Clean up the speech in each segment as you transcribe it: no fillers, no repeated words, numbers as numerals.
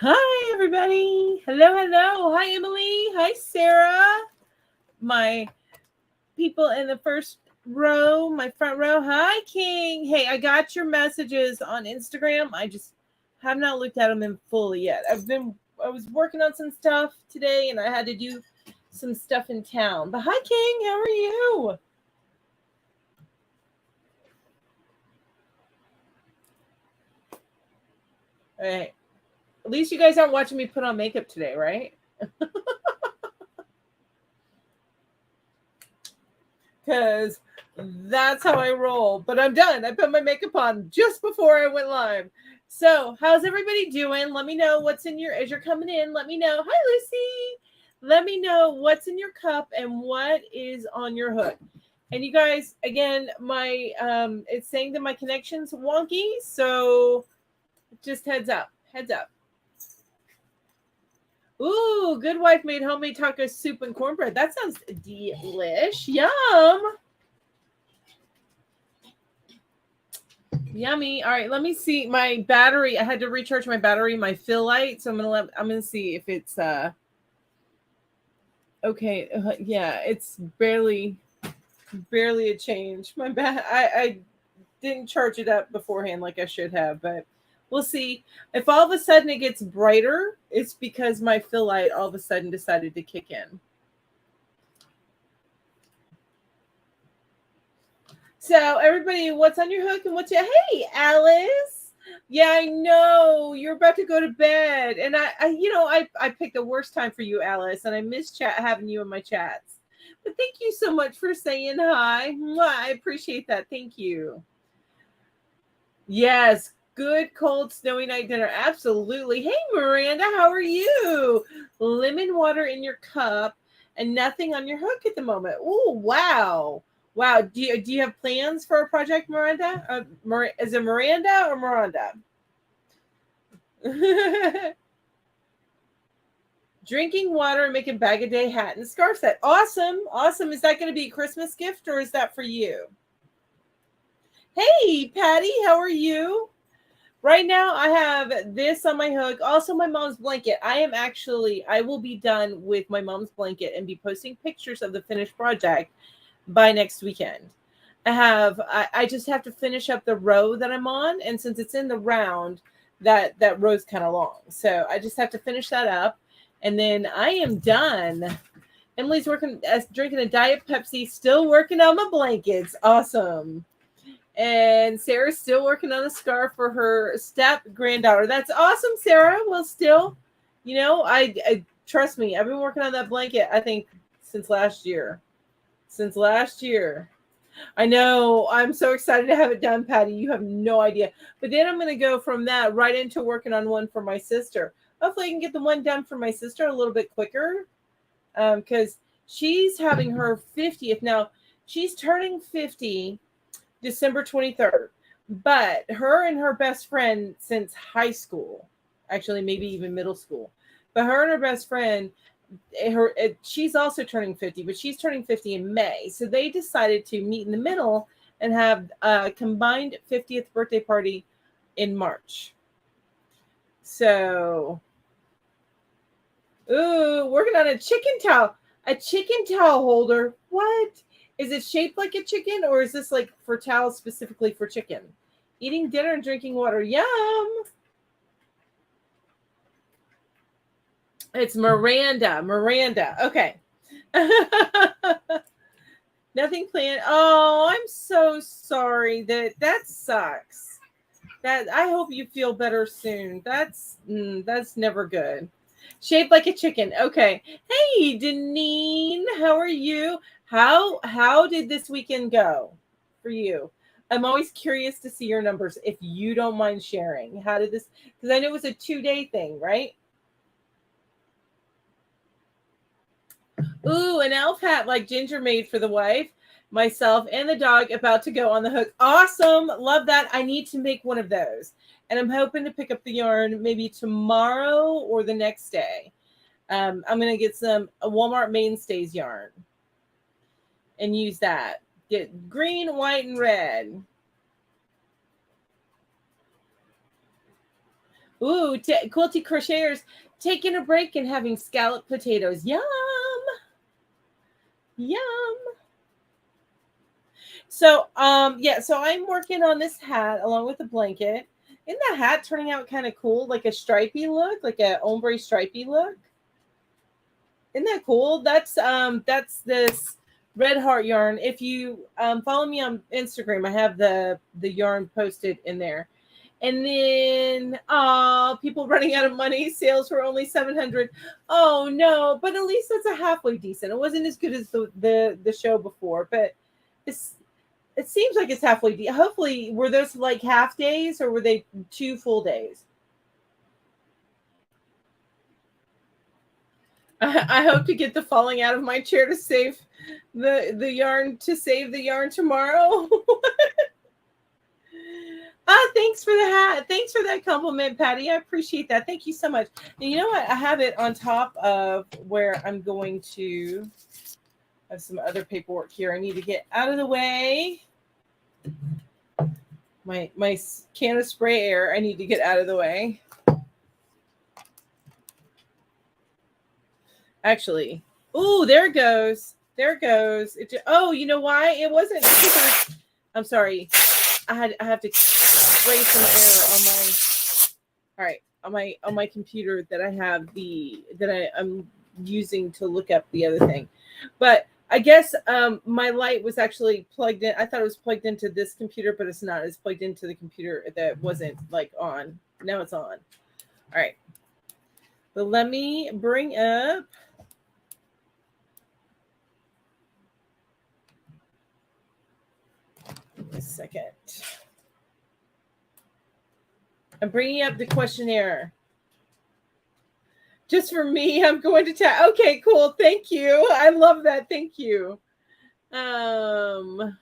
Hi, everybody. Hello, hello. Hi, Emily. Hi, Sarah. My people in the first row, my front row. Hi, King. Hey, I got your messages on Instagram. I just have not looked at them in fully yet. I was working on some stuff today and I had to do some stuff in town. But hi, King. How are you? All right. At least you guys aren't watching me put on makeup today, right? Because that's how I roll. But I'm done. I put my makeup on just before I went live. So, how's everybody doing? Let me know what's in your, as you're coming in, let me know. Hi, Lucy. Let me know what's in your cup and what is on your hook. And you guys, again, my it's saying that my connection's wonky, so just heads up. Heads up. Ooh, good wife made homemade taco soup and cornbread. That sounds delish. Yum. Yummy. All right, let me see my battery. I had to recharge my battery, my fill light. So I'm gonna see if it's okay. Yeah, it's barely a change. My I didn't charge it up beforehand like I should have, but we'll see. If all of a sudden it gets brighter, it's because my fill light all of a sudden decided to kick in. So everybody, what's on your hook and what's your, hey, Alice. Yeah, I know you're about to go to bed, and I picked the worst time for you, Alice, and I miss having you in my chats. But thank you so much for saying hi. Mwah, I appreciate that. Thank you. Yes, good cold snowy night dinner. Absolutely. Hey, Miranda, how are you? Lemon water in your cup and nothing on your hook at the moment. Oh, wow. Wow. Do you have plans for a project, Miranda? Is it Miranda or Miranda? Drinking water and making bag a day hat and scarf set. Awesome. Awesome. Is that going to be a Christmas gift or is that for you? Hey, Patty, how are you? Right now, I have this on my hook. Also, my mom's blanket. I will be done with my mom's blanket and be posting pictures of the finished project by next weekend. I just have to finish up the row that I'm on. And since it's in the round, that row's kind of long. So I just have to finish that up. And then I am done. Emily's drinking a Diet Pepsi, still working on my blankets. Awesome. And Sarah's still working on a scarf for her step granddaughter. That's awesome, Sarah. Well, still, I trust me. I've been working on that blanket, I think, since last year. I know. I'm so excited to have it done, Patty. You have no idea. But then I'm going to go from that right into working on one for my sister. Hopefully I can get the one done for my sister a little bit quicker because she's having her 50th. Now, she's turning 50 December 23rd. But her and her best friend since high school, actually maybe even middle school, but her and her best friend, she's also turning 50, but she's turning 50 in May. So they decided to meet in the middle and have a combined 50th birthday party in March. So, working on a chicken towel holder. What? Is it shaped like a chicken or is this like for towels specifically for chicken? Eating dinner and drinking water. Yum. It's Miranda. Okay. Nothing planned. Oh, I'm so sorry. That sucks. That I hope you feel better soon. That's never good. Shaped like a chicken. Okay. Hey, Deneen, how are you? How did this weekend go for you? I'm always curious to see your numbers if you don't mind sharing. How did this? Because I know it was a 2-day thing, right? Ooh, an elf hat like Ginger made for the wife, myself, and the dog about to go on the hook. Awesome. Love that. I need to make one of those. And I'm hoping to pick up the yarn maybe tomorrow or the next day. I'm going to get some Walmart Mainstays yarn and use that. Get green, white, and red. Ooh, quilty crocheters taking a break and having scalloped potatoes. Yum. Yum. So, yeah, so I'm working on this hat along with the blanket. Isn't that hat turning out kind of cool? Like a stripy look, like a ombre stripy look. Isn't that cool? That's this red heart yarn. If you follow me on Instagram, I have the yarn posted in there. And then people running out of money. Sales were only 700. Oh no, but at least that's a halfway decent. It wasn't as good as the show before, but it's it seems like it's halfway. Hopefully, were those like half days or were they 2 full days? I hope to get the falling out of my chair to save the yarn tomorrow. Thanks for the hat. Thanks for that compliment, Patty. I appreciate that. Thank you so much. And you know what? I have it on top of where I'm going to have some other paperwork here. I need to get out of the way. My can of spray air. I need to get out of the way. Actually, oh, there it goes. There it goes. Oh, you know why? It wasn't because I'm sorry. I have to spray some air on my on my computer that I have I'm using to look up the other thing. But I guess my light was actually plugged in. I thought it was plugged into this computer, but it's not. It's plugged into the computer that wasn't like on. Now it's on. All right. But let me bring up. A second. I'm bringing up the questionnaire. Just for me, I'm going to tell. Okay, cool. Thank you. I love that. Thank you. It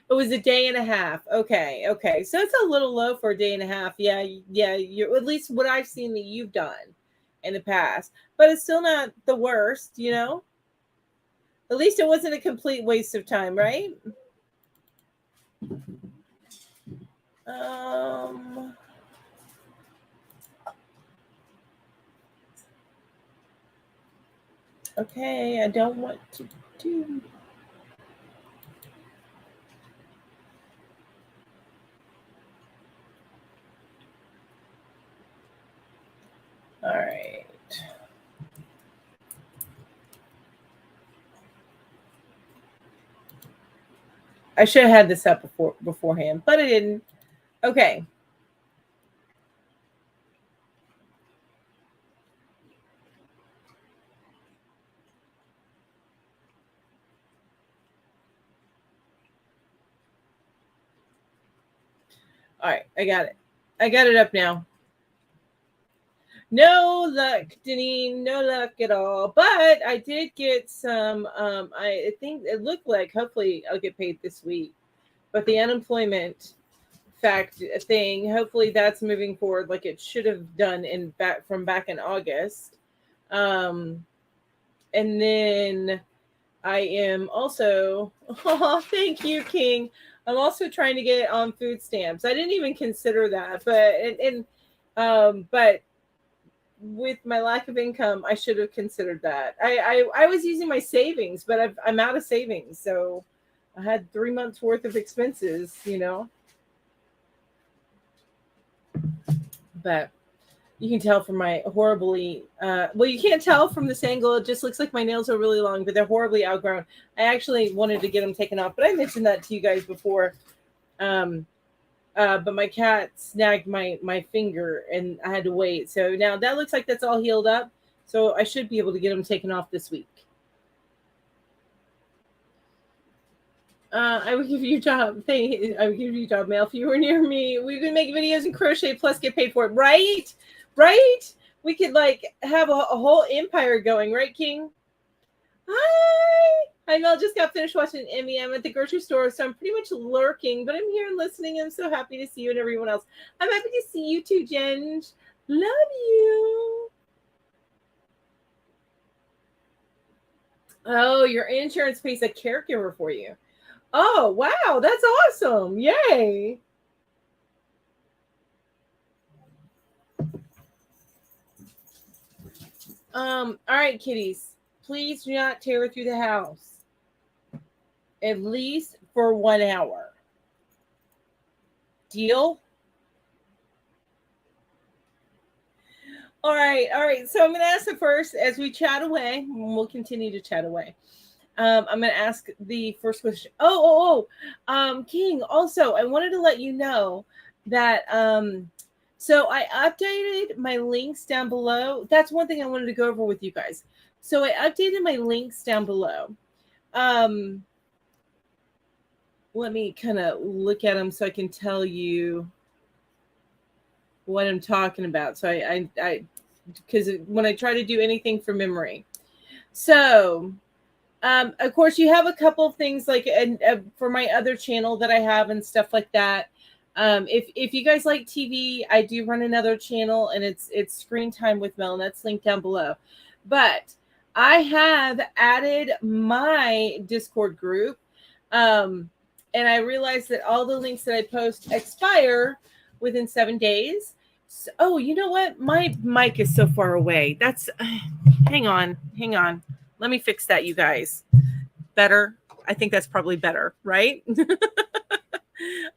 was a day and a half. Okay. So it's a little low for a day and a half. Yeah. You're at least what I've seen that you've done in the past, but it's still not the worst, you know? At least it wasn't a complete waste of time, right? Okay, I don't want to do. All right. I should have had this up beforehand, but I didn't. Okay. All right, I got it. I got it up now. No luck, Deneen. No luck at all. But I did get some. I think it looked like hopefully I'll get paid this week. But the unemployment fact thing, hopefully that's moving forward like it should have done back in August. And then I am also. Oh, thank you, King. I'm also trying to get on food stamps. I didn't even consider that, but with my lack of income, I should have considered that. I was using my savings, but I'm out of savings, so I had 3 months worth of expenses, you know. But you can tell from my horribly well, you can't tell from this angle. It just looks like my nails are really long, but they're horribly outgrown. I actually wanted to get them taken off, but I mentioned that to you guys before. But my cat snagged my finger and I had to wait. So now that looks like that's all healed up. So I should be able to get them taken off this week. I would give you a job. I would give you a job, Mel, if you were near me. We could make videos and crochet plus get paid for it. Right? We could like have a whole empire going, right, King? Hi, Mel. Just got finished watching Emmy. I'm at the grocery store, so I'm pretty much lurking, but I'm here and listening. I'm so happy to see you and everyone else. I'm happy to see you too, Jen. Love you. Oh, your insurance pays a caregiver for you. Oh, wow. That's awesome. Yay. All right, kitties. Please do not tear through the house. At least for 1 hour. Deal? All right, all right. So I'm going to ask it first as we chat away. We'll continue to chat away. I'm going to ask the first question. King. Also, I wanted to let you know that so I updated my links down below. That's one thing I wanted to go over with you guys. So I updated my links down below. Let me kind of look at them so I can tell you what I'm talking about. So I because when I try to do anything from memory. So of course, you have a couple of things like for my other channel that I have and stuff like that. If you guys like TV, I do run another channel, and it's Screen Time with Mel, and that's linked down below. But I have added my Discord group, and I realized that all the links that I post expire within 7 days. So, oh, you know what? My mic is so far away. That's hang on. Let me fix that, you guys. Better? I think that's probably better, right?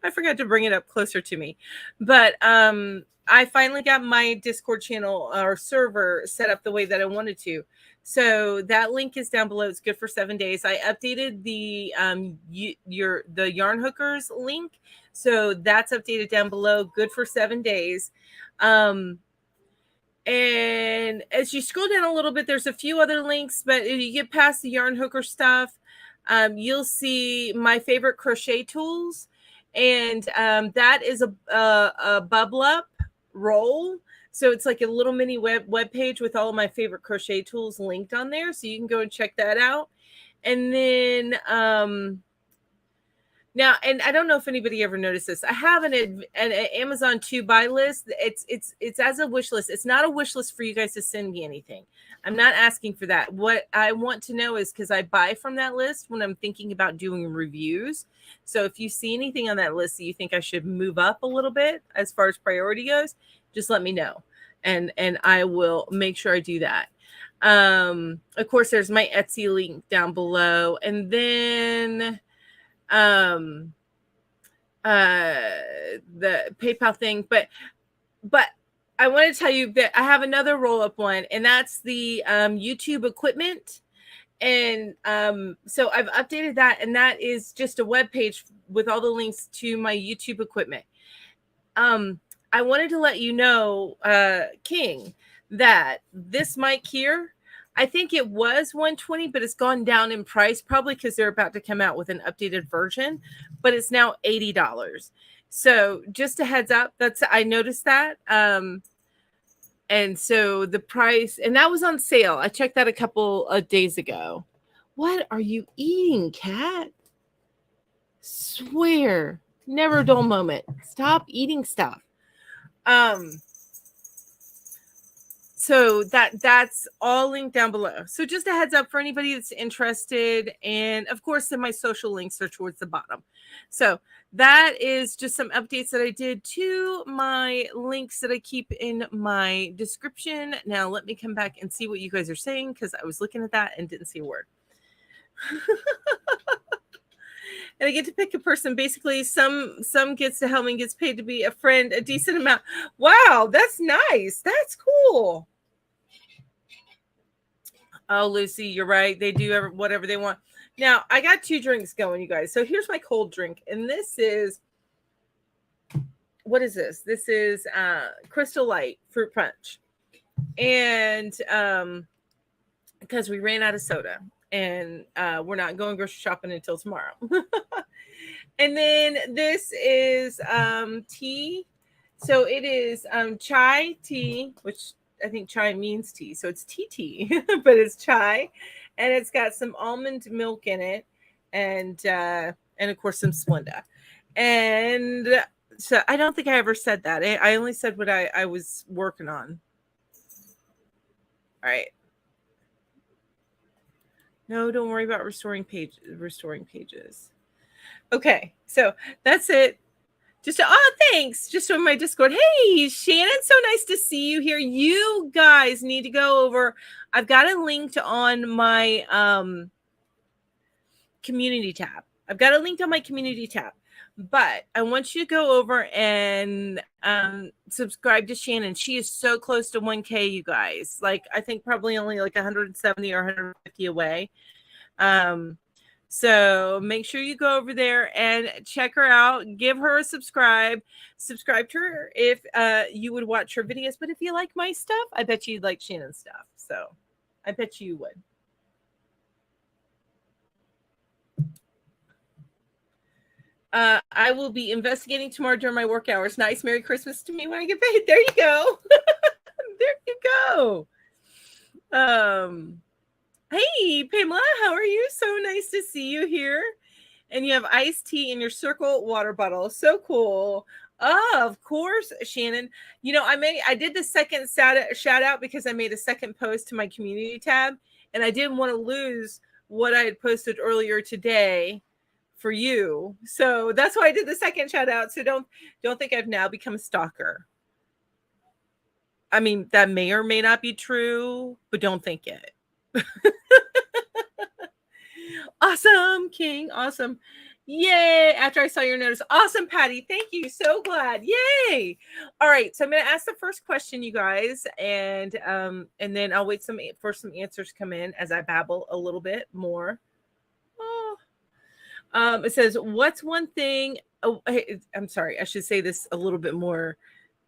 I forgot to bring it up closer to me. But I finally got my Discord channel or server set up the way that I wanted to. So that link is down below. It's good for 7 days. I updated the yarn hookers link. So that's updated down below. Good for 7 days. And as you scroll down a little bit, there's a few other links, but if you get past the yarn hooker stuff, you'll see my favorite crochet tools. And that is a bubble up roll. So it's like a little mini web page with all of my favorite crochet tools linked on there. So you can go and check that out. And then now, and I don't know if anybody ever noticed this. I have an Amazon to buy list. It's as a wish list. It's not a wish list for you guys to send me anything. I'm not asking for that. What I want to know is because I buy from that list when I'm thinking about doing reviews. So if you see anything on that list that you think I should move up a little bit as far as priority goes, just let me know, and I will make sure I do that. Of course, there's my Etsy link down below, and then the PayPal thing, but I want to tell you that I have another roll-up one, and that's the YouTube equipment. And so I've updated that, and that is just a web page with all the links to my YouTube equipment. I wanted to let you know, King, that this mic here, I think it was $120, but it's gone down in price, probably because they're about to come out with an updated version, but it's now $80. So just a heads up, I noticed that. And so the price, and that was on sale. I checked that a couple of days ago. What are you eating, cat? Swear, never a dull moment. Stop eating stuff. So that's all linked down below. So just a heads up for anybody that's interested. And of course, then my social links are towards the bottom. So that is just some updates that I did to my links that I keep in my description. Now let me come back and see what you guys are saying, because I was looking at that and didn't see a word. And I get to pick a person. Basically, some gets to help me, gets paid to be a friend, a decent amount. Wow, that's nice. That's cool. Oh, Lucy, you're right. They do whatever they want. Now, I got 2 drinks going, you guys. So here's my cold drink. And this is, what is this? This is Crystal Light Fruit Punch. And because we ran out of soda. And we're not going grocery shopping until tomorrow. And then this is tea. So it is chai tea, which I think chai means tea. So it's tea, but it's chai. And it's got some almond milk in it. And of course, some Splenda. And so I don't think I ever said that. I only said what I was working on. All right. No, don't worry about restoring pages. Okay, so that's it. Thanks. Just on my Discord. Hey, Shannon, so nice to see you here. You guys need to go over. I've got it linked on my community tab. But I want you to go over and subscribe to Shannon. She is so close to 1K, you guys. Like, I think probably only like 170 or 150 away. So make sure you go over there and check her out. Give her a subscribe. Subscribe to her if you would watch her videos. But if you like my stuff, I bet you'd like Shannon's stuff. So I bet you would. I will be investigating tomorrow during my work hours. Nice. Merry Christmas to me when I get paid. There you go. There you go. Hey, Pamela, how are you? So nice to see you here. And you have iced tea in your circle water bottle. So cool. Oh, of course, Shannon. You know, I did the second shout out because I made a second post to my community tab, and I didn't want to lose what I had posted earlier today for you. So that's why I did the second shout out. So don't think I've now become a stalker. I mean, that may or may not be true, but don't think it. Awesome, King. Awesome. Yay. After I saw your notice. Awesome, Patty. Thank you. So glad. Yay. All right. So I'm going to ask the first question, you guys, and then I'll wait for some answers to come in as I babble a little bit more. It says, what's one thing? Oh, I'm sorry. I should say this a little bit more.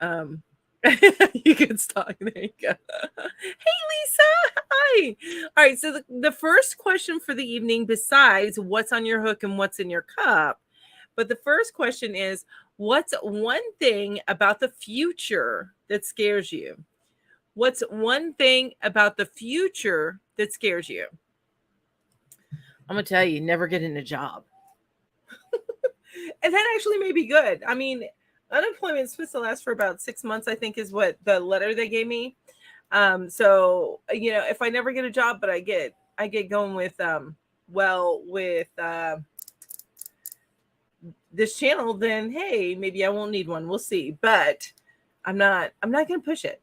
You can stop. There you go. Hey, Lisa. Hi. All right. So the first question for the evening, besides what's on your hook and what's in your cup, but the first question is, what's one thing about the future that scares you? What's one thing about the future that scares you? I'm going to tell you, never getting a job. And that actually may be good. I mean, unemployment is supposed to last for about 6 months, I think, is what the letter they gave me. So, you know, if I never get a job, but I get going with, this channel, then, hey, maybe I won't need one. We'll see. But I'm not going to push it.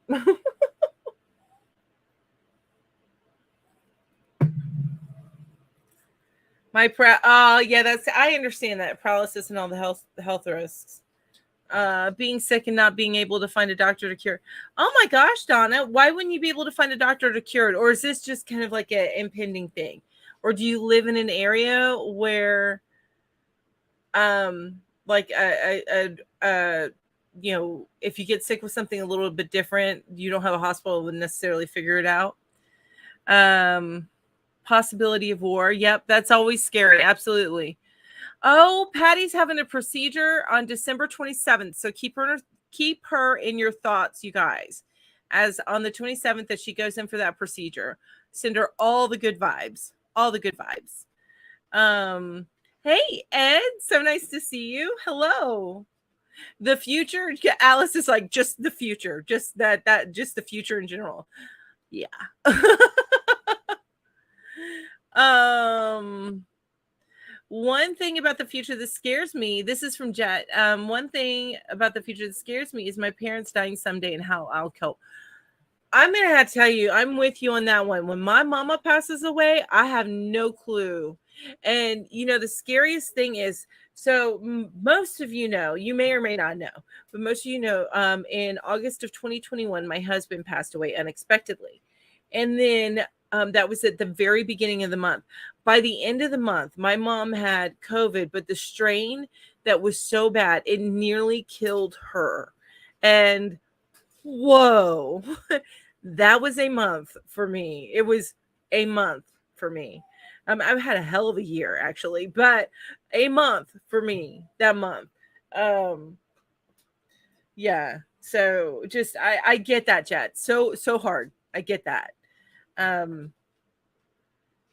I understand that paralysis and all the health risks. Being sick and not being able to find a doctor to cure. Oh my gosh, Donna, why wouldn't you be able to find a doctor to cure it? Or is this just kind of like an impending thing? Or do you live in an area where, like you know, if you get sick with something a little bit different, you don't have a hospital that would necessarily figure it out? Possibility of war. Yep, that's always scary. Absolutely. Oh, Patty's having a procedure on December 27th. So keep her in your thoughts, you guys. As on the 27th that she goes in for that procedure. Send her all the good vibes. All the good vibes. Hey, Ed. So nice to see you. Hello. The future. Alice is like, just the future. Just just the future in general. Yeah. One thing about the future that scares me, this is from Jet. One thing about the future that scares me is my parents dying someday and how I'll cope. I'm going to have to tell you, I'm with you on that one. When my mama passes away, I have no clue. And, you know, the scariest thing is, so most of you know, you may or may not know, but most of you know, in August of 2021, my husband passed away unexpectedly. And then that was at the very beginning of the month. By the end of the month, my mom had COVID, but the strain that was so bad, it nearly killed her. And whoa, that was a month for me. It was a month for me. I've had a hell of a year, actually, but a month for me that month. Yeah. So just, I get that, Jet. So hard. I get that.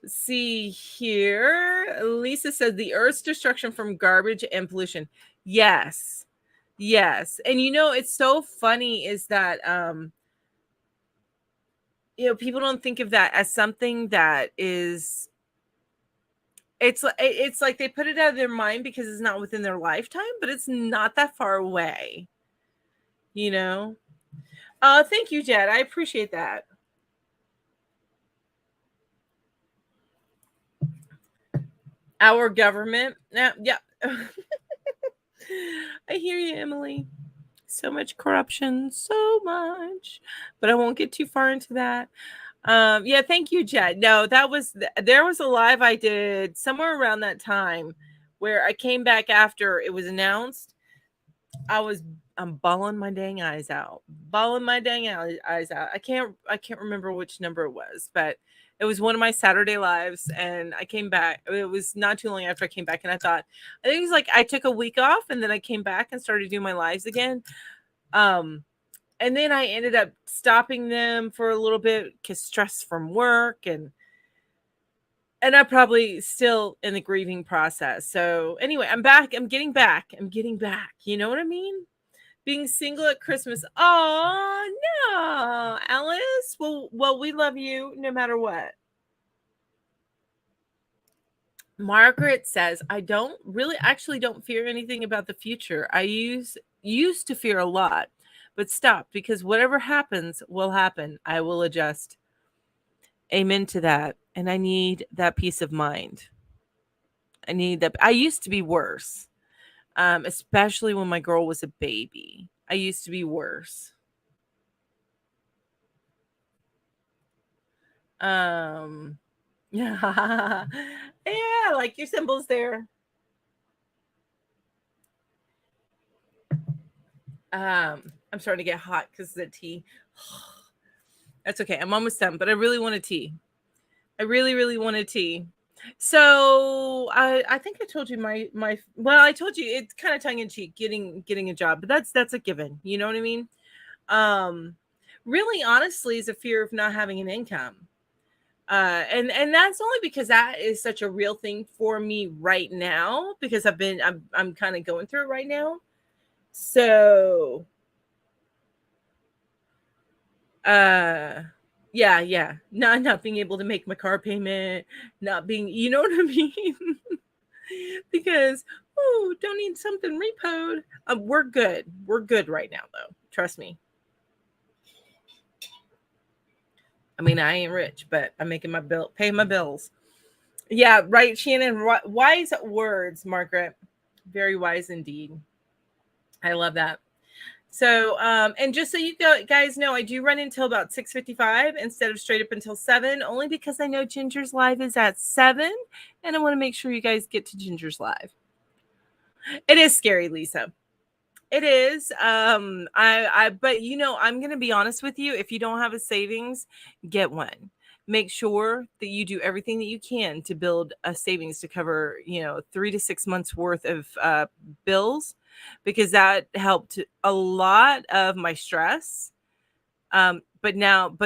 See here. Lisa said the Earth's destruction from garbage and pollution. Yes. And you know, it's so funny is that, you know, people don't think of that as something that is it's like they put it out of their mind because it's not within their lifetime, but it's not that far away, you know. Thank you, Jed. I appreciate that. Our government. Yeah, yeah. I hear you, Emily. So much corruption, so much. But I won't get too far into that. Yeah, thank you, Jed. No, there was a live I did somewhere around that time where I came back after it was announced. I'm bawling my dang eyes out. Bawling my dang eyes out. I can't remember which number it was, but it was one of my Saturday lives and I came back. It was not too long after I came back and I think it was like I took a week off and then I came back and started doing my lives again. Um and then I ended up stopping them for a little bit because stress from work and I'm probably still in the grieving process. So anyway, I'm back. I'm getting back. I'm getting back. You know what I mean? Being single at Christmas. Oh no, Alice. Well, we love you no matter what. Margaret says, I don't really actually don't fear anything about the future. I used to fear a lot, but stopped because whatever happens will happen. I will adjust. Amen to that. And I need that peace of mind. I need that. I used to be worse, especially when my girl was a baby. I used to be worse. Um, yeah, yeah, like your symbols there. I'm starting to get hot because of the tea. That's okay. I'm almost done, but I really want a tea. I really, really want a tea. So I think I told you my well, I told you it's kind of tongue in cheek getting a job, but that's a given. You know what I mean? Um, really, honestly, is a fear of not having an income. And that's only because that is such a real thing for me right now because I'm kind of going through it right now. So uh yeah, not being able to make my car payment, not being, you know what I mean? Because oh, don't need something repoed. We're good right now though, trust me. I mean, I ain't rich, but I'm making my bill, pay my bills. Yeah, right, Shannon. Wise words, Margaret. Very wise indeed. I love that. So, and just so you guys know, I do run until about 6:55 instead of straight up until 7, only because I know Ginger's live is at 7, and I want to make sure you guys get to Ginger's live. It is scary, Lisa. It is. But I'm gonna be honest with you. If you don't have a savings, get one. Make sure that you do everything that you can to build a savings to cover, 3 to 6 months worth of bills, because that helped a lot of my stress. But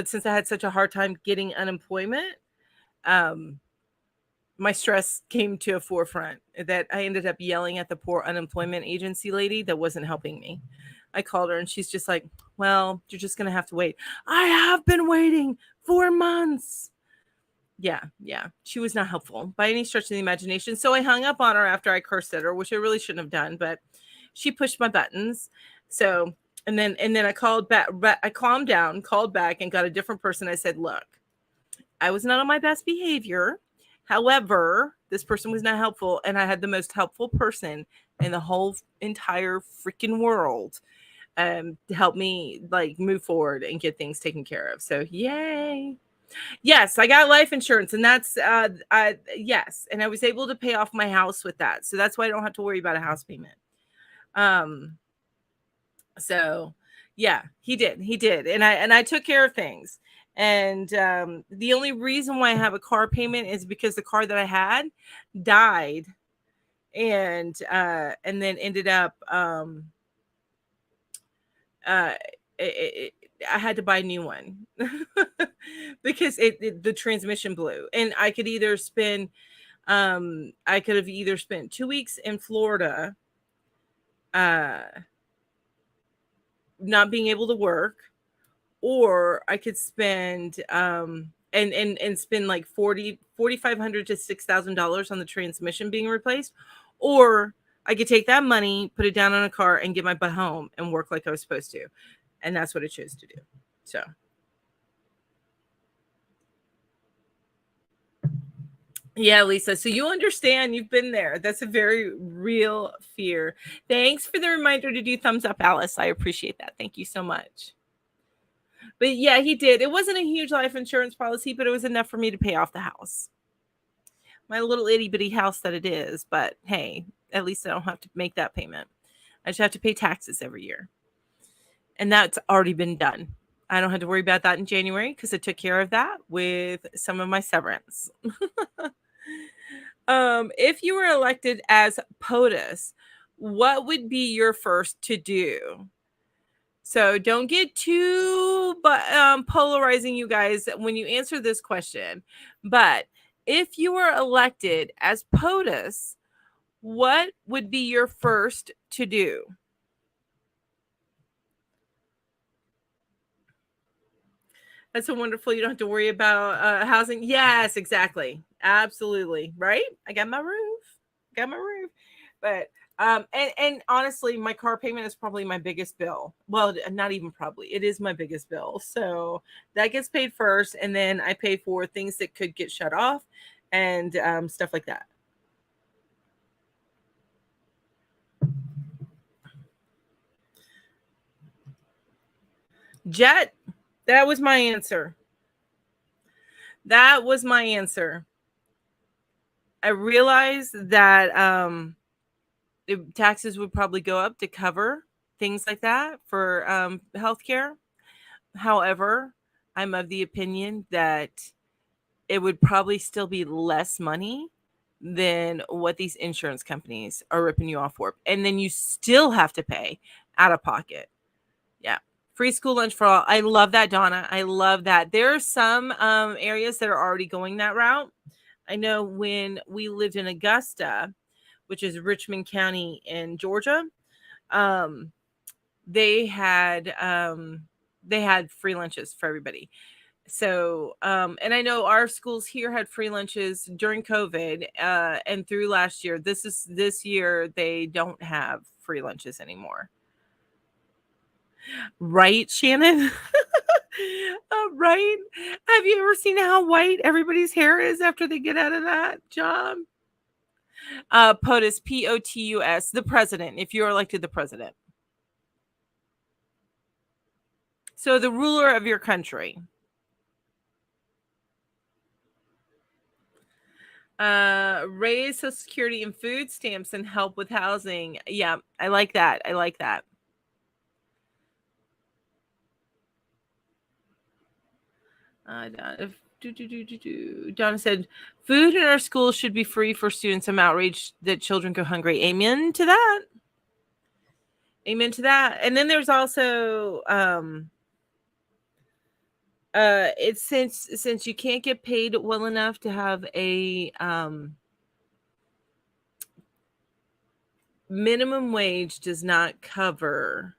since I had such a hard time getting unemployment, um, my stress came to a forefront that I ended up yelling at the poor unemployment agency lady that wasn't helping me. I called her and she's just like, well, you're just going to have to wait. I have been waiting for months. Yeah. She was not helpful by any stretch of the imagination. So I hung up on her after I cursed at her, which I really shouldn't have done, but she pushed my buttons. So, and then I called back, I calmed down, called back and got a different person. I said, look, I was not on my best behavior. However, this person was not helpful, and I had the most helpful person in the whole entire freaking world to help me like move forward and get things taken care of. So yay. Yes, I got life insurance, and that's yes, and I was able to pay off my house with that. So that's why I don't have to worry about a house payment. Um so yeah, he did, and I took care of things. And the only reason why I have a car payment is because the car that I had died, and then ended up uh I had to buy a new one because the transmission blew, and I could have either spent 2 weeks in Florida uh not being able to work, or I could spend and spend like $4,500 to $6,000 on the transmission being replaced, or I could take that money, put it down on a car, and get my butt home and work like I was supposed to. And that's what I chose to do. So, yeah, Lisa. So you understand, you've been there. That's a very real fear. Thanks for the reminder to do thumbs up, Alice. I appreciate that. Thank you so much. But yeah, he did. It wasn't a huge life insurance policy, but it was enough for me to pay off the house. My little itty bitty house that it is. But hey, at least I don't have to make that payment. I just have to pay taxes every year. And that's already been done. I don't have to worry about that in January because I took care of that with some of my severance. If you were elected as POTUS, what would be your first to do? So don't get too polarizing, you guys, when you answer this question. But if you were elected as POTUS, what would be your first to do? That's so wonderful. You don't have to worry about housing. Yes, exactly. Absolutely. Right? I got my roof. But and honestly, my car payment is probably my biggest bill. Well, not even probably. It is my biggest bill. So that gets paid first, and then I pay for things that could get shut off and stuff like that. Jet, that was my answer. That was my answer. I realized that taxes would probably go up to cover things like that for healthcare. However, I'm of the opinion that it would probably still be less money than what these insurance companies are ripping you off for. And then you still have to pay out of pocket. Yeah. Free school lunch for all. I love that, Donna. I love that. There are some areas that are already going that route. I know when we lived in Augusta, which is Richmond County in Georgia, they had free lunches for everybody. So, and I know our schools here had free lunches during COVID and through last year. This year they don't have free lunches anymore. Right, Shannon? Right? Have you ever seen how white everybody's hair is after they get out of that job? POTUS, POTUS, the president, if you're elected the president. So the ruler of your country. Raise Social Security and food stamps and help with housing. Yeah, I like that. I like that. Donna said, food in our schools should be free for students. I'm outraged that children go hungry. Amen to that. Amen to that. And then there's also it's since you can't get paid well enough to have a minimum wage does not cover.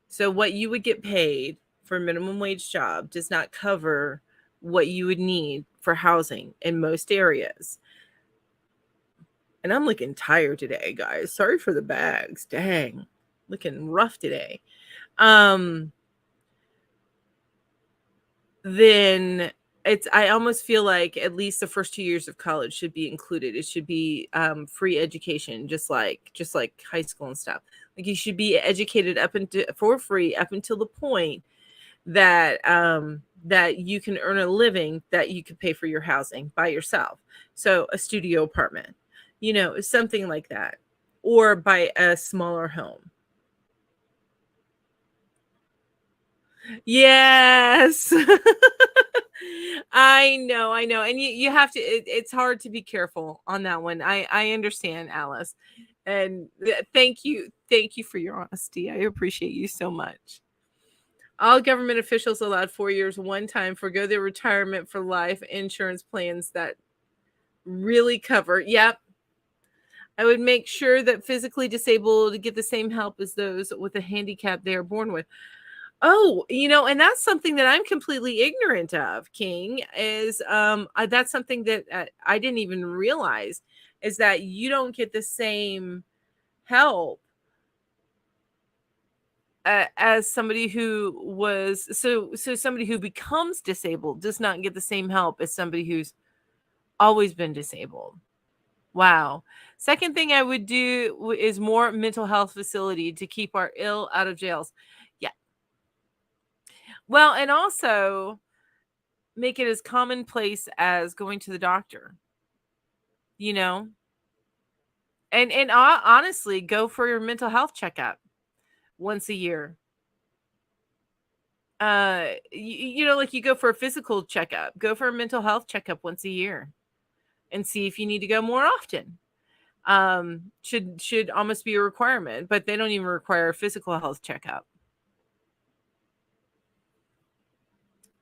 So what you would get paid for a minimum wage job does not cover what you would need for housing in most areas. And I'm looking tired today, guys. Sorry for the bags. Dang. Looking rough today. Then I almost feel like at least the first 2 years of college should be included. It should be free education, just like high school and stuff. Like you should be educated for free up until the point that that you can earn a living that you could pay for your housing by yourself. So a studio apartment, something like that, or buy a smaller home. Yes. I know. And you have to, it's hard to be careful on that one. I understand, Alice. And thank you for your honesty. I appreciate you so much. All government officials allowed 4 years one time forgo their retirement for life insurance plans that really cover. Yep. I would make sure that physically disabled get the same help as those with a handicap they are born with. Oh, and that's something that I'm completely ignorant of, King, is that's something that I didn't even realize, is that you don't get the same help as somebody who was so somebody who becomes disabled does not get the same help as somebody who's always been disabled. Wow. Second thing I would do is more mental health facility to keep our ill out of jails. Yeah. Well, and also make it as commonplace as going to the doctor, you know? And honestly, go for your mental health checkup once a year. Like you go for a physical checkup, go for a mental health checkup once a year and see if you need to go more often. Should almost be a requirement, but they don't even require a physical health checkup.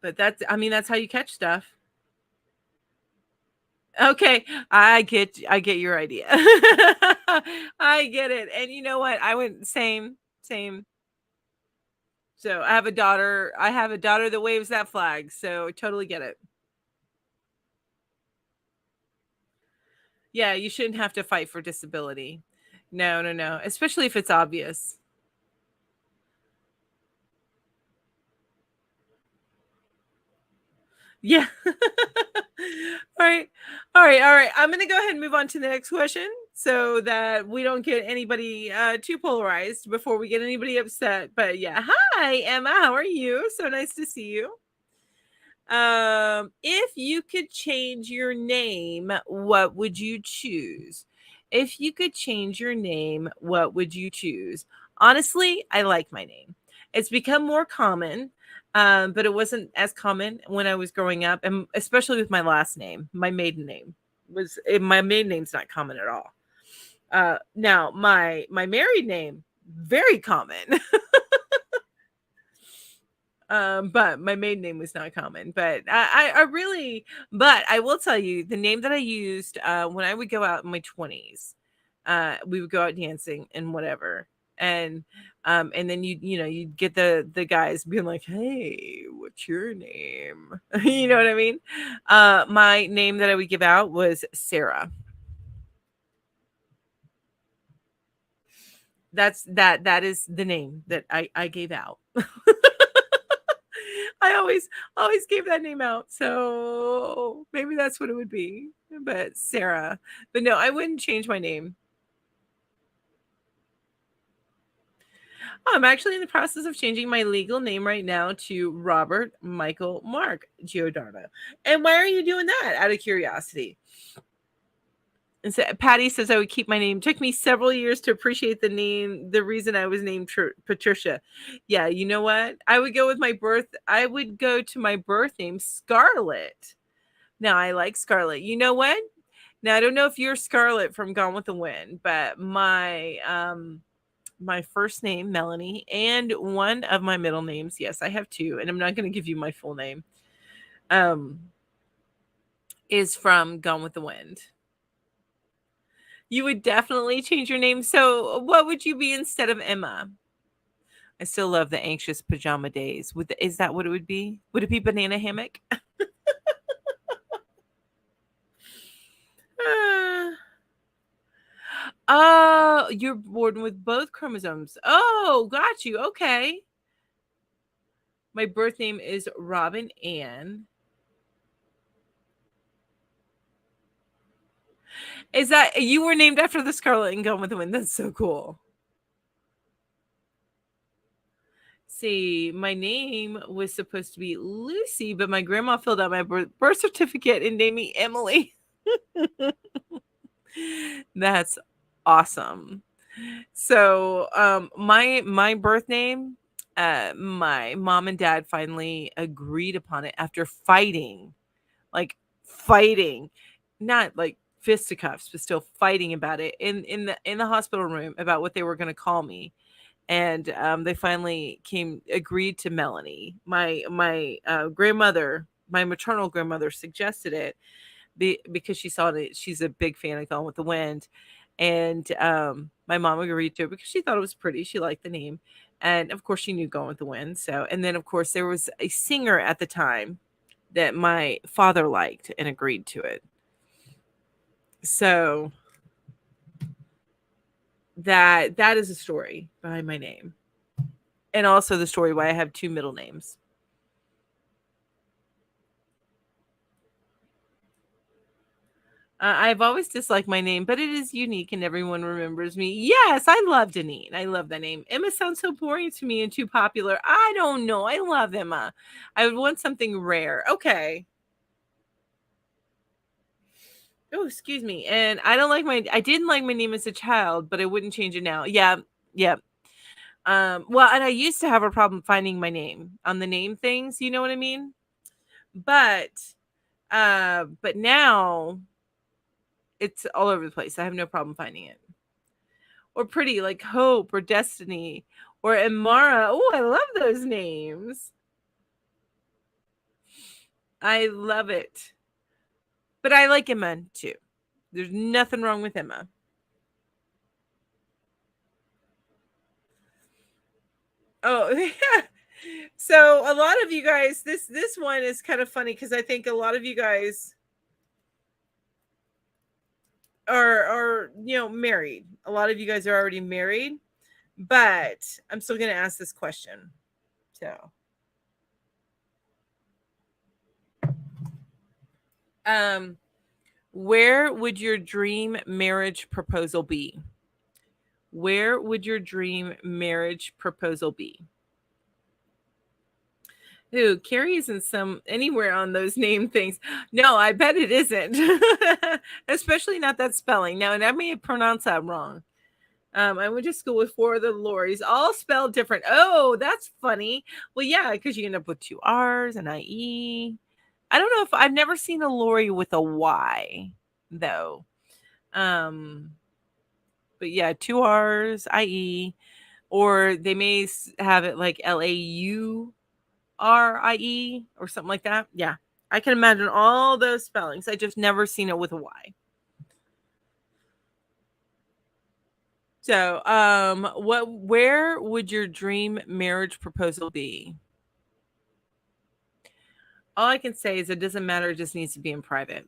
But that's how you catch stuff. Okay, I get your idea. I get it. And you know what? I went same. So I have a daughter. That waves that flag. So I totally get it. Yeah, you shouldn't have to fight for disability. No, no, no. Especially if it's obvious. Yeah. All right. All right. All right. I'm going to go ahead and move on to the next question so that we don't get anybody too polarized before we get anybody upset. But yeah. Hi, Emma. How are you? So nice to see you. If you could change your name, what would you choose? If you could change your name, what would you choose? Honestly, I like my name. It's become more common, but it wasn't as common when I was growing up, and especially with my last name. My maiden name my maiden name's not common at all. Now my married name, very common. But my maiden name was not common. But I really, but I will tell you the name that I used when I would go out in my 20s. We would go out dancing and whatever, and then you'd get the guys being like, "Hey, what's your name?" You know what I mean? My name that I would give out was Sarah. That is the name that I gave out. I always gave that name out, so maybe that's what it would be. But Sarah. But no, I wouldn't change my name. I'm actually in the process of changing my legal name right now to Robert Michael Mark Giordano. And why are you doing that? Out of curiosity. And so Patty says I would keep my name. It took me several years to appreciate the name. The reason I was named Patricia. Yeah, you know what? I would go to my birth name, Scarlett. Now I like Scarlett. You know what? Now I don't know if you're Scarlett from Gone with the Wind, but my first name, Melanie, and one of my middle names, yes, I have two, and I'm not going to give you my full name, is from Gone with the Wind. You would definitely change your name. So what would you be instead of Emma? I still love the anxious pajama days. Is that what it would be? Would it be banana hammock? Oh, you're born with both chromosomes. Oh, got you. Okay. My birth name is Robin Ann. Is that you were named after the Scarlet and Gone with the Wind? That's so cool. See, my name was supposed to be Lucy, but my grandma filled out my birth certificate and named me Emily. That's awesome. So, my birth name, my mom and dad finally agreed upon it after fighting, not like fisticuffs, but still fighting about it in the hospital room about what they were going to call me. And they finally agreed to Melanie. My grandmother, my maternal grandmother, suggested it because she saw it. She's a big fan of Gone with the Wind, and my mom agreed to it because she thought it was pretty. She liked the name, And of course, she knew Gone with the Wind. So, and then of course, there was a singer at the time that my father liked and agreed to it. So that is a story behind my name, and also the story why I have two middle names. I've always disliked my name, but it is unique and everyone remembers me. Yes, I love Deneen. I love that name. Emma sounds so boring to me and too popular. I don't know. I love Emma. I would want something rare. Okay. Oh, excuse me. And I didn't like my name as a child, but I wouldn't change it now. Yeah. Yeah. Well, and I used to have a problem finding my name on the name things, you know what I mean? But but now it's all over the place. I have no problem finding it. Or pretty like Hope or Destiny or Amara. Oh, I love those names. I love it. But I like Emma too. There's nothing wrong with Emma. Oh, yeah. So a lot of you guys, this one is kind of funny because I think a lot of you guys are married. A lot of you guys are already married, but I'm still going to ask this question. So, where would your dream marriage proposal be? Where would your dream marriage proposal be? Ooh, Carrie isn't anywhere on those name things. No, I bet it isn't. Especially not that spelling. Now, and I may have pronounced that wrong. I went to school with 4 of the Loris, all spelled different. Oh, that's funny. Well, yeah, because you end up with 2 R's and IE. I don't know if I've never seen a Lori with a Y, though. But yeah, 2 R's, IE, or they may have it like LAURIE or something like that. Yeah, I can imagine all those spellings. I just never seen it with a Y. So, where would your dream marriage proposal be? All I can say is it doesn't matter. It just needs to be in private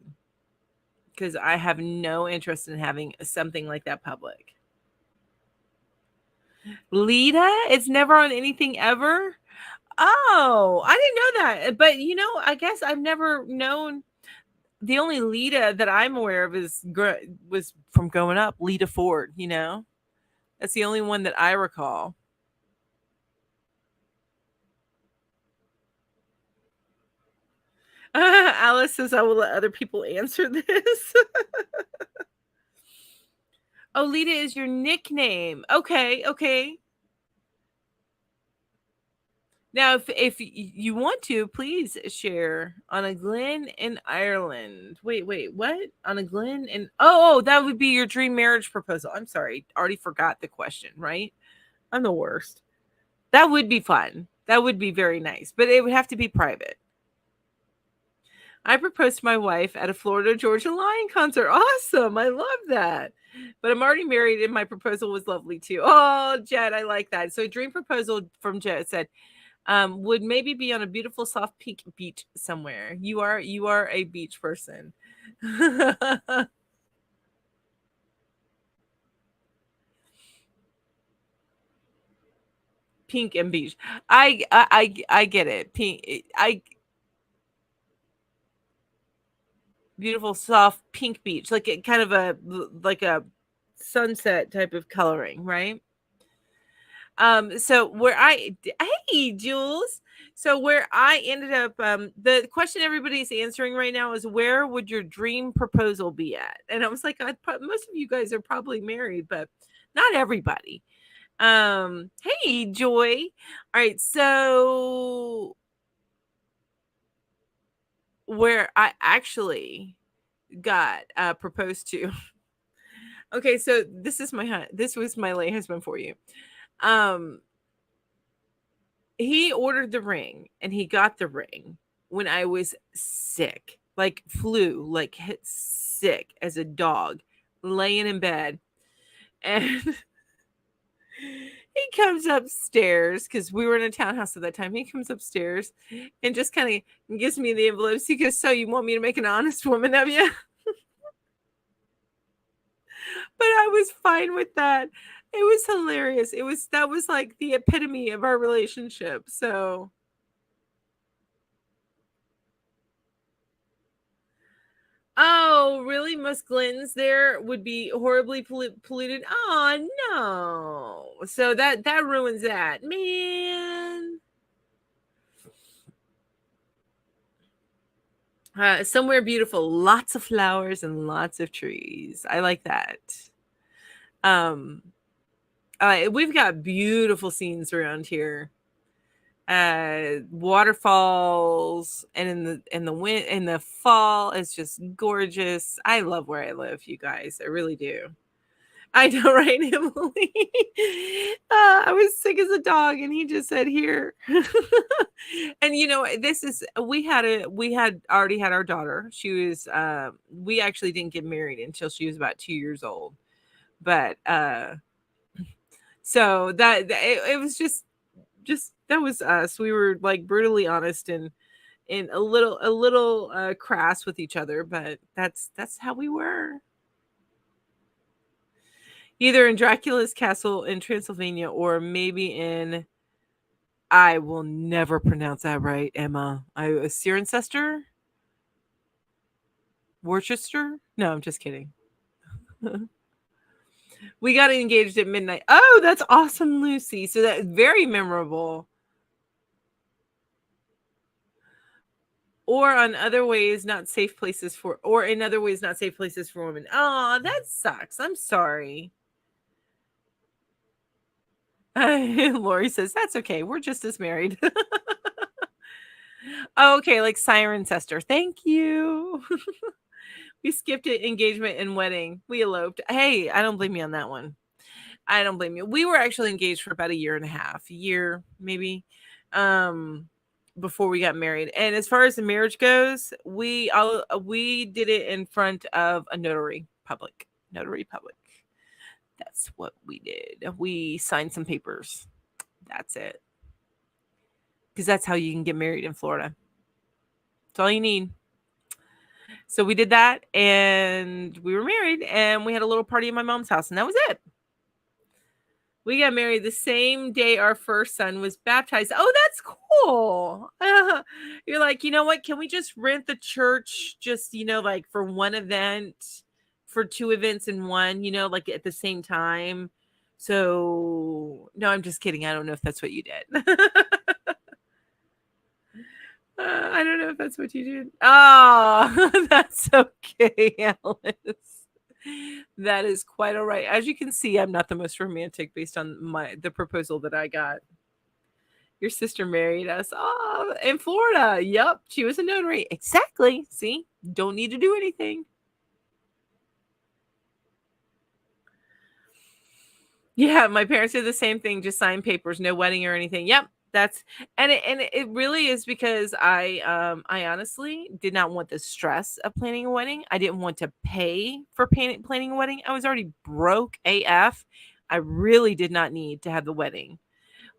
because I have no interest in having something like that public. Lita, it's never on anything ever. Oh, I didn't know that. But I guess I've never known. The only Lita that I'm aware of was from growing up, Lita Ford. That's the only one that I recall. Alice says, I will let other people answer this. Oh, Lita is your nickname. Okay, okay. Now, if you want to, please share on a Glen in Ireland. Wait, what? On a Glen in... Oh, that would be your dream marriage proposal. I'm sorry. Already forgot the question, right? I'm the worst. That would be fun. That would be very nice, but it would have to be private. I proposed to my wife at a Florida Georgia Line concert. Awesome. I love that. But I'm already married and my proposal was lovely too. Oh, Jed, I like that. So a dream proposal from Jed said, would maybe be on a beautiful soft pink beach somewhere. You are a beach person. Pink and beach. I get it. Pink. Beautiful soft pink beach, like a kind of a sunset type of coloring, right? So hey Jules. So where I ended up, the question everybody's answering right now is where would your dream proposal be at? And I was like, most of you guys are probably married, but not everybody. Hey Joy. All right, so where I actually got proposed to. Okay, so this was my late husband for you. He ordered the ring and he got the ring when I was sick, like flu, like hit sick as a dog, laying in bed. And he comes upstairs because we were in a townhouse at that time. He comes upstairs and just kind of gives me the envelopes. He goes, "So you want me to make an honest woman of you?" But I was fine with that. It was hilarious. That was like the epitome of our relationship. So, oh, really? Most Glens there would be horribly polluted. Oh no! So that ruins that, man. Somewhere beautiful, lots of flowers and lots of trees. I like that. Um, we've got beautiful scenes around here. Waterfalls, and in the fall it's just gorgeous. I love where I live, you guys. I really do. I know, right, Emily? I was sick as a dog, and he just said, "Here." And this is we had already had our daughter. She was we actually didn't get married until she was about 2 years old, but so it was just that was us. We were like brutally honest and a little crass with each other, but that's how we were. Either in Dracula's castle in Transylvania or maybe in, I will never pronounce that right, Emma. Cirencester? Worcester? No, I'm just kidding. We got engaged at midnight. Oh, that's awesome, Lucy. So that's very memorable. Or in other ways not safe places for women. Oh, that sucks. I'm sorry. Lori says that's okay. We're just as married. Okay, like Cirencester. Thank you. We skipped it, engagement and wedding. We eloped. Hey, I don't blame you on that one. I don't blame you. We were actually engaged for about a year and a half, maybe, before we got married. And as far as the marriage goes, we did it in front of a notary public. That's what we did. We signed some papers. That's it. Because that's how you can get married in Florida. That's all you need. So we did that, and we were married, and we had a little party at my mom's house, and that was it. We got married the same day our first son was baptized. Oh, that's cool. You're like, you know what? Can we just rent the church just, like for one event, for two events in one, like at the same time? So, no, I'm just kidding. I don't know if that's what you did. I don't know if that's what you did. Oh, that's okay, Alice. That is quite all right. As you can see, I'm not the most romantic based on the proposal that I got. Your sister married us. Oh, in Florida. Yep. She was a notary. Exactly. See? Don't need to do anything. Yeah, my parents did the same thing, just sign papers, no wedding or anything. Yep. It really is because I honestly did not want the stress of planning a wedding. I didn't want to pay for planning a wedding. I was already broke AF. I really did not need to have the wedding.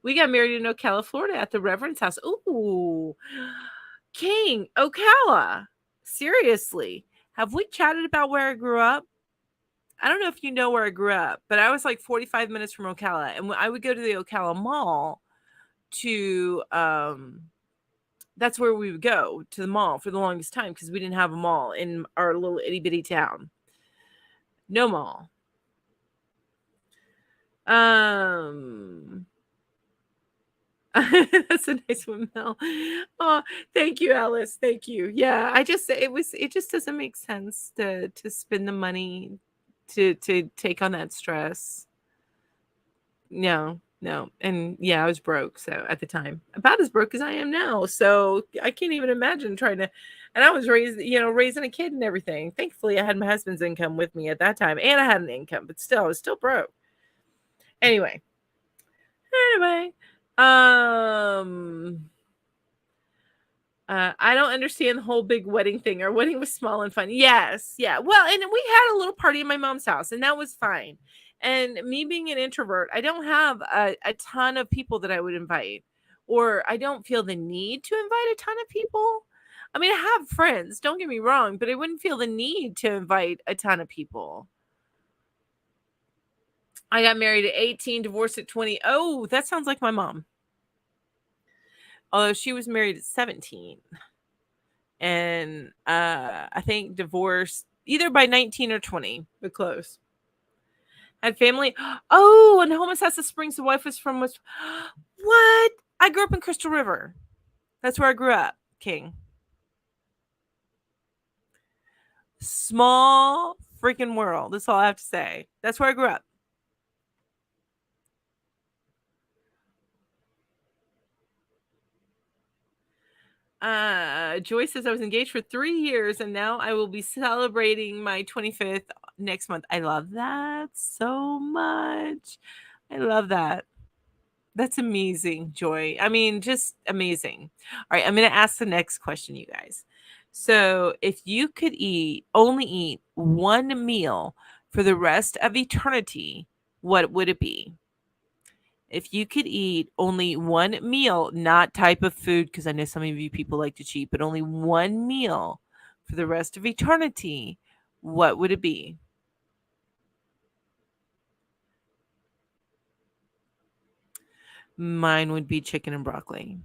We got married in Ocala, Florida at the Reverend's house. Ooh, King, Ocala. Seriously, have we chatted about where I grew up? I don't know if you know where I grew up, but I was like 45 minutes from Ocala, and I would go to the Ocala Mall to that's where we would go, to the mall, for the longest time, because we didn't have a mall in our little itty bitty town. No mall. That's a nice one, Mel. Oh, thank you, Alice. Thank you. Yeah, it just doesn't make sense to spend the money to take on that stress. No. And yeah, I was broke. So at the time, about as broke as I am now. So I can't even imagine trying to, and I was raising a kid and everything. Thankfully, I had my husband's income with me at that time, and I had an income, but still, I was still broke. Anyway, I don't understand the whole big wedding thing. Our wedding was small and fun. Yes. Yeah. Well, and we had a little party in my mom's house, and that was fine. And me being an introvert, I don't have a ton of people that I would invite, or I don't feel the need to invite a ton of people. I mean, I have friends, don't get me wrong, but I wouldn't feel the need to invite a ton of people. I got married at 18, divorced at 20. Oh, that sounds like my mom. Although she was married at 17. And I think divorced either by 19 or 20, but close. Had family. Oh, and Homosassa Springs, the wife was from West. What? I grew up in Crystal River. That's where I grew up, King. Small freaking world. That's all I have to say. That's where I grew up. Joy says I was engaged for 3 years and now I will be celebrating my 25th next month. I love that so much. I love that. That's amazing, Joy. I mean, just amazing. All right, I'm going to ask the next question, you guys. So, if you could only eat one meal for the rest of eternity, what would it be? If you could eat only one meal, not type of food, because I know some of you people like to cheat, but only one meal for the rest of eternity, what would it be? Mine would be chicken and broccoli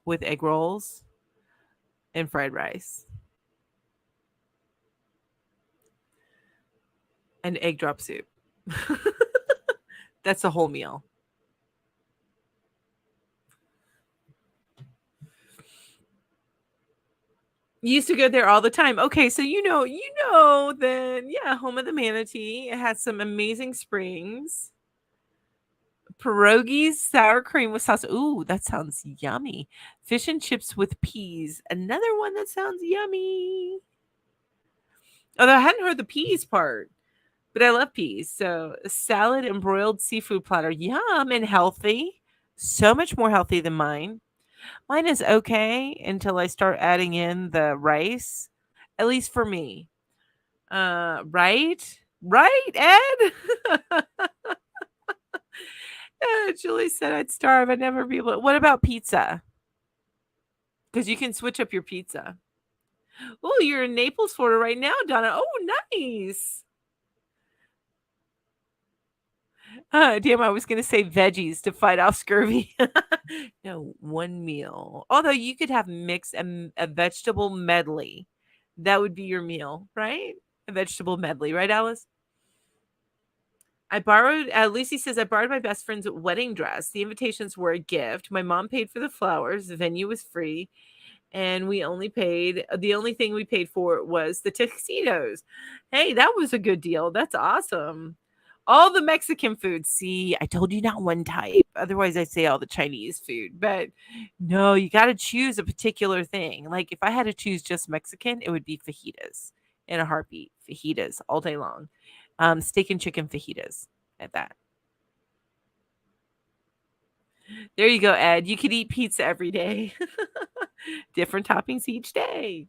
with egg rolls and fried rice and egg drop soup. That's a whole meal. You used to go there all the time. Okay, so then yeah, home of the manatee. It has some amazing springs. Pierogies, sour cream with sauce. Ooh, that sounds yummy. Fish and chips with peas. Another one that sounds yummy. Although I hadn't heard the peas part, but I love peas. So a salad and broiled seafood platter. Yum, and healthy. So much more healthy than mine. Mine is okay until I start adding in the rice, at least for me. Right? Right, Ed? Julie said I'd starve. I'd never be able to. What about pizza? Because you can switch up your pizza. Oh, you're in Naples, Florida right now, Donna. Oh, nice. Damn, I was going to say veggies to fight off scurvy. No, one meal. Although you could have a vegetable medley. That would be your meal, right? A vegetable medley, right, Alice? Lucy says, I borrowed my best friend's wedding dress. The invitations were a gift. My mom paid for the flowers. The venue was free. And the only thing we paid for was the tuxedos. Hey, that was a good deal. That's awesome. All the Mexican food. See, I told you not one type. Otherwise, I say all the Chinese food. But no, you got to choose a particular thing. Like if I had to choose just Mexican, it would be fajitas in a heartbeat. Fajitas all day long. Steak and chicken fajitas at that. There you go, Ed. You could eat pizza every day. Different toppings each day.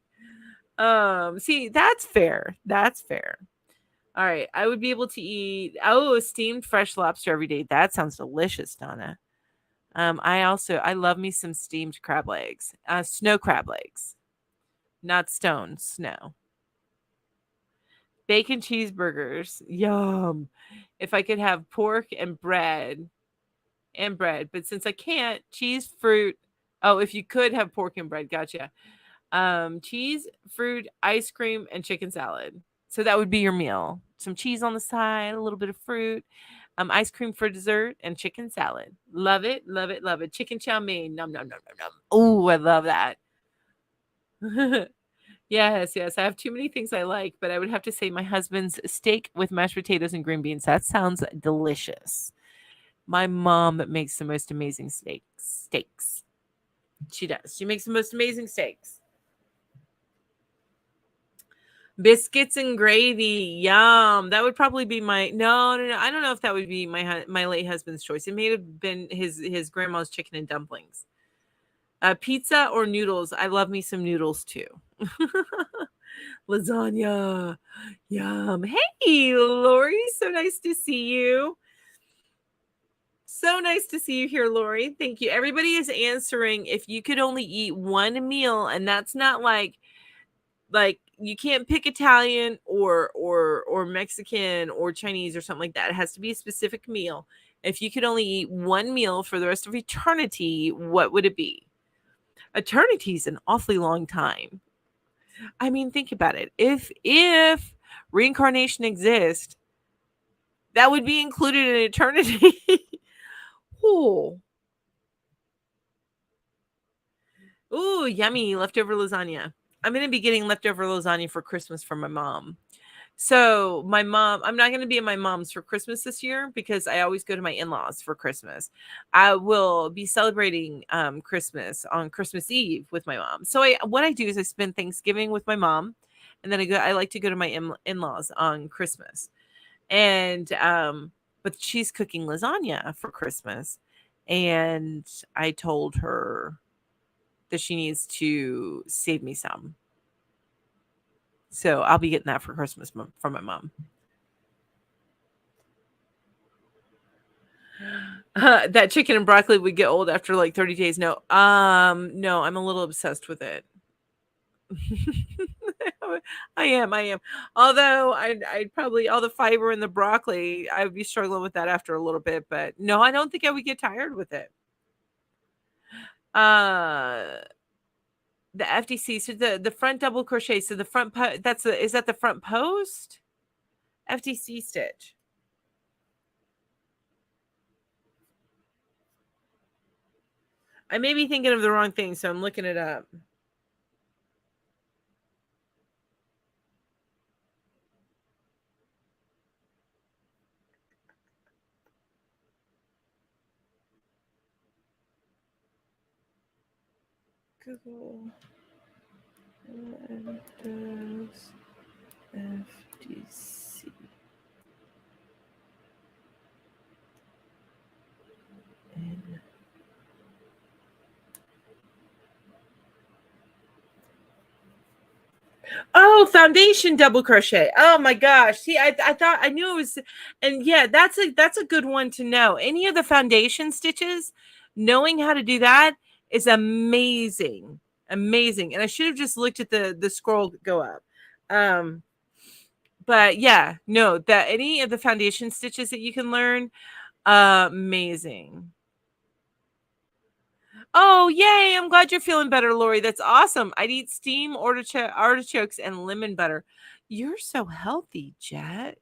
See, that's fair. That's fair. All right. I would be able to eat steamed fresh lobster every day. That sounds delicious, Donna. I love me some steamed crab legs. Snow crab legs. Not stone, snow. Bacon cheeseburgers. Yum. If I could have pork and bread. But since I can't, cheese, fruit. Oh, if you could have pork and bread, gotcha. Cheese, fruit, ice cream, and chicken salad. So that would be your meal. Some cheese on the side, a little bit of fruit, ice cream for dessert, and chicken salad. Love it, love it, love it. Chicken chow mein. Nom nom nom nom nom. Oh, I love that. Yes. I have too many things I like, but I would have to say my husband's steak with mashed potatoes and green beans. That sounds delicious. My mom makes the most amazing steaks. She does. She makes the most amazing steaks. Biscuits and gravy. Yum. That would probably be my no. I don't know if that would be my late husband's choice. It may have been his grandma's chicken and dumplings. Pizza or noodles. I love me some noodles too. Lasagna. Yum. Hey, Lori. So nice to see you. So nice to see you here, Lori. Thank you. Everybody is answering if you could only eat one meal, and that's not like you can't pick Italian or Mexican or Chinese or something like that. It has to be a specific meal. If you could only eat one meal for the rest of eternity, what would it be? Eternity is an awfully long time. I mean, think about it. If reincarnation exists, that would be included in eternity. Ooh. Ooh, yummy leftover lasagna. I'm going to be getting leftover lasagna for Christmas from my mom. So my mom, I'm not going to be at my mom's for Christmas this year because I always go to my in-laws for Christmas. I will be celebrating Christmas on Christmas Eve with my mom. So what I do is I spend Thanksgiving with my mom, and then I like to go to my in-laws on Christmas. And but she's cooking lasagna for Christmas, and I told her that she needs to save me some. So I'll be getting that for Christmas from my mom. That chicken and broccoli would get old after like 30 days. No, I'm a little obsessed with it. I am. Although I'd probably all the fiber in the broccoli, I would be struggling with that after a little bit. But no, I don't think I would get tired with it. The FDC, so the front double crochet, so the front is that the front post? FDC stitch. I may be thinking of the wrong thing, so I'm looking it up. Google does FDC. Oh, foundation double crochet. Oh my gosh. See, I thought I knew it was, and yeah, that's a good one to know. Any of the foundation stitches, knowing how to do that is amazing. Amazing. And I should have just looked at the scroll go up. But yeah, no, that any of the foundation stitches that you can learn, amazing. Oh, yay. I'm glad you're feeling better, Lori. That's awesome. I'd eat steamed artichokes and lemon butter. You're so healthy, Jet.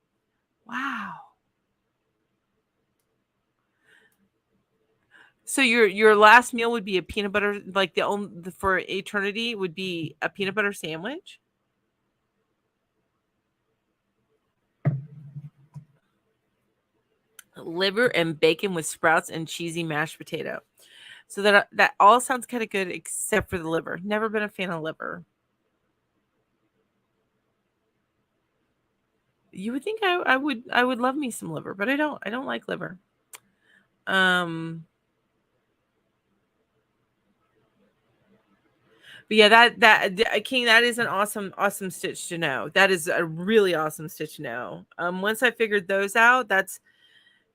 Wow. So your last meal would be a peanut butter, like for eternity would be a peanut butter sandwich? Liver and bacon with sprouts and cheesy mashed potato. So that all sounds kind of good except for the liver. Never been a fan of liver. You would think I would love me some liver, but I don't like liver. But yeah, that King, that is an awesome stitch to know. That is a really awesome stitch to know. Once I figured those out, that's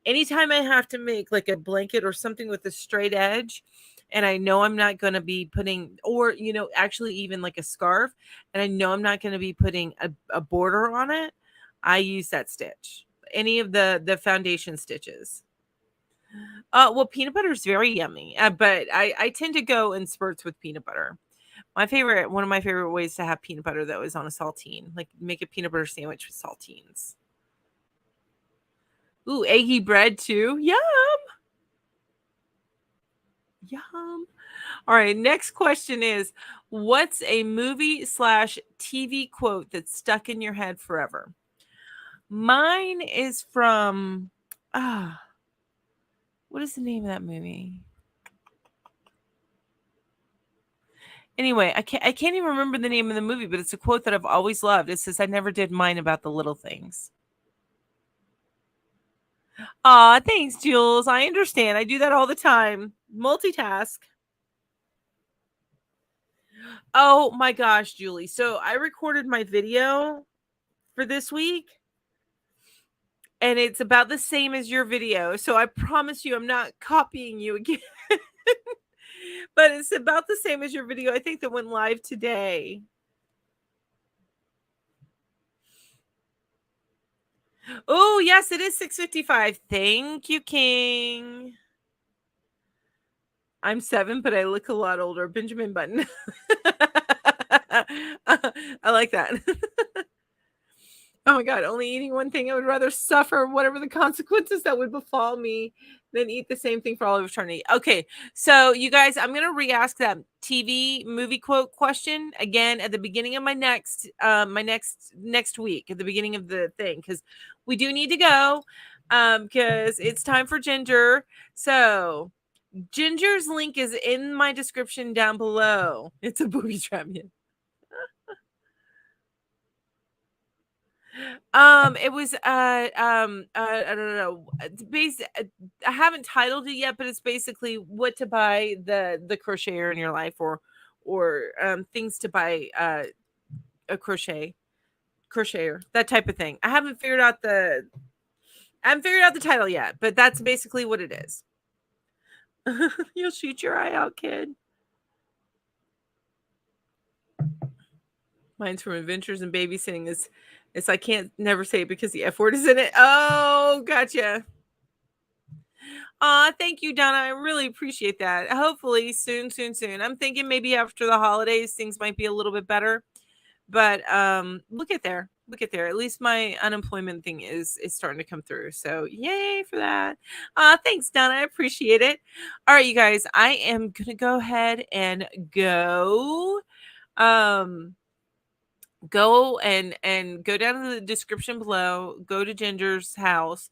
anytime I have to make like a blanket or something with a straight edge, and I know I'm not going to be putting, or actually even like a scarf, and I know I'm not going to be putting a border on it, I use that stitch. Any of the foundation stitches. Well, peanut butter is very yummy, but I tend to go in spurts with peanut butter. One of my favorite ways to have peanut butter though is on a saltine. Like make a peanut butter sandwich with saltines. Ooh, eggy bread too. Yum. Yum. All right, next question is, what's a movie/TV quote that's stuck in your head forever? Mine is from what is the name of that movie? Anyway, I can't even remember the name of the movie, but it's a quote that I've always loved. It says, "I never did mine about the little things." Aw, thanks, Jules. I understand. I do that all the time. Multitask. Oh my gosh, Julie. So I recorded my video for this week and it's about the same as your video. So I promise you I'm not copying you again. But it's about the same as your video. I think that went live today. Oh, yes, it is 6:55. Thank you, King. I'm 7, but I look a lot older. Benjamin Button. I like that. Oh my God, only eating one thing. I would rather suffer whatever the consequences that would befall me than eat the same thing for all of eternity. Okay, so you guys, I'm going to re-ask that TV movie quote question again at the beginning of my next week, at the beginning of the thing, because we do need to go because it's time for Ginger. So Ginger's link is in my description down below. It's a booby trap. Yeah. It was I don't know. It's I haven't titled it yet, but it's basically what to buy the crocheter in your life, or things to buy a crocheter, that type of thing. I haven't figured out the title yet, but that's basically what it is. You'll shoot your eye out, kid. Mine's from Adventures in Babysitting. It's I can't never say it because the F word is in it. Oh, gotcha. Thank you, Donna. I really appreciate that. Hopefully soon. I'm thinking maybe after the holidays things might be a little bit better. But look at there. At least my unemployment thing is starting to come through. So yay for that. Thanks, Donna. I appreciate it. All right, you guys. I am gonna go ahead and go and go down to the description below, go to Ginger's house,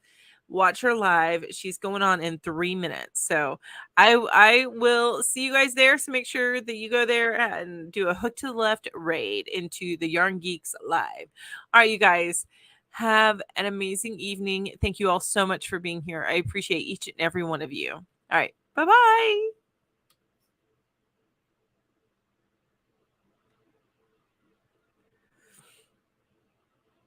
watch her live. She's going on in 3 minutes. So I will see you guys there. So make sure that you go there and do a hook to the left raid into the Yarn Geeks live. All right, you guys, have an amazing evening. Thank you all so much for being here. I appreciate each and every one of you. All right. Bye-bye.